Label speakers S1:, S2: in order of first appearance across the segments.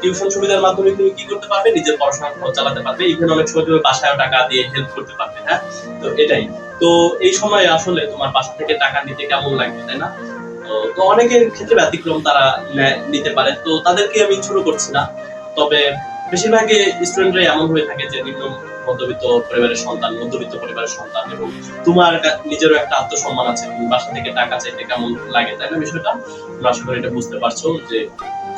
S1: Tuition সুবিধার মাধ্যমে তুমি কি করতে পারবে, নিজের পড়াশোনা খরচ চালাতে পারবে, ইভেন অনেক সময় তুমি বাসায় টাকা দিয়ে হেল্প করতে পারবে। হ্যাঁ, তো এটাই। তো এই সময় আসলে তোমার বাসা থেকে টাকা নিতে কেমন লাগবে, তাই না? তো অনেকের ক্ষেত্রে ব্যতিক্রম, তারা নিতে পারে, তো তাদেরকে আমি ছোট করছি না। তবে বেশিরভাগই স্টুডেন্টরাই এমন হয়ে থাকে যে নিম্ন মধ্যবিত্ত পরিবারের সন্তান, মধ্যবিত্ত পরিবারের সন্তান, এবং তোমার নিজেরও একটা আত্মসম্মান আছে, তুমি বাসা থেকে টাকা চাইতে কেমন লাগে, তাই না? বিষয়টা তোমরা আশা করি এটা বুঝতে পারছো যে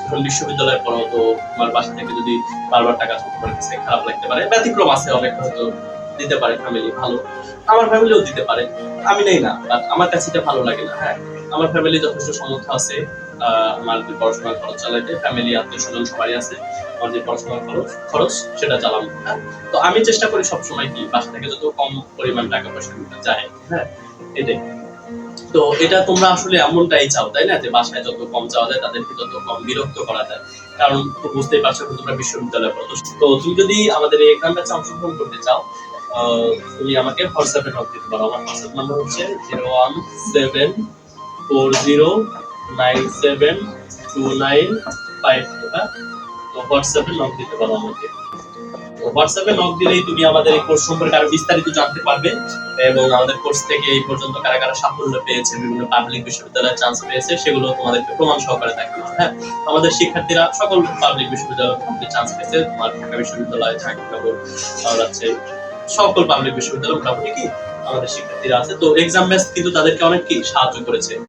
S1: যখন বিশ্ববিদ্যালয়ের পড়ো, তো তোমার বাসা থেকে যদি বারবার টাকা চাও, তোমার কাছে খারাপ লাগতে পারে। ব্যতিক্রম আছে, অনেক হয়তো দিতে পারে ফ্যামিলি, ভালো, আমার ফ্যামিলিও দিতে পারে, আমি নেই না, বাট আমার কাছে এটা ভালো লাগে না। হ্যাঁ, আমার ফ্যামিলি যথেষ্ট সামর্থ্য আছে, আমার যে পড়াশোনার খরচ চালাইতে, ফ্যামিলি আত্মীয় স্বজন সবাই আছে, আমার যে পড়াশোনার খরচ সেটা চালানো। হ্যাঁ, তো আমি চেষ্টা করি সবসময় কি বাসা থেকে যত কম পরিমাণ টাকা পয়সা যায়। হ্যাঁ, এটাই। তো এটা তোমরা আসলে এমনটাই চাও, তাই না, যে বাসায় যত কম চাওয়া যায়, তাদেরকে যত কম বিরক্ত করা যায়। কারণ তো বুঝতেই পারছো তোমরা বিশ্ববিদ্যালয়ে পড়ো, তো তুমি যদি আমাদের এই এক্সাম ব্যাচে অংশগ্রহণ করতে চাও, তুমি আমাকে হোয়াটসঅ্যাপে নক দিতে পারো। আমার হোয়াটসঅ্যাপ নাম্বার হচ্ছে 01740972954। তো হোয়াটসঅ্যাপে নক দিতে পারো আমাকে। হোয়াটসঅ্যাপে নক দিলেই তুমি আমাদের এই কোর্স সম্পর্কে আরো বিস্তারিত জানতে পারবে, এবং আমাদের কোর্স থেকে এই পর্যন্ত কারা কারা সাফল্য পেয়েছে, বিভিন্ন পাবলিক বিশ্ববিদ্যালয়ে চান্স পেয়েছে, সেগুলো তোমাদেরকে প্রমাণ সহকারে দেখানো। হ্যাঁ, আমাদের শিক্ষার্থীরা সকল পাবলিক বিশ্ববিদ্যালয়ে চান্স পেয়েছে, তোমার ঢাকা বিশ্ববিদ্যালয়, জাহাঙ্গীরনগর, আছে, সকল পাবলিক বিশ্ববিদ্যালয় মোটামুটি কি আমাদের শিক্ষার্থীরা আছে। তো এক্সাম ব্যাচ কিন্তু তাদেরকে অনেক কি সাহায্য করেছে।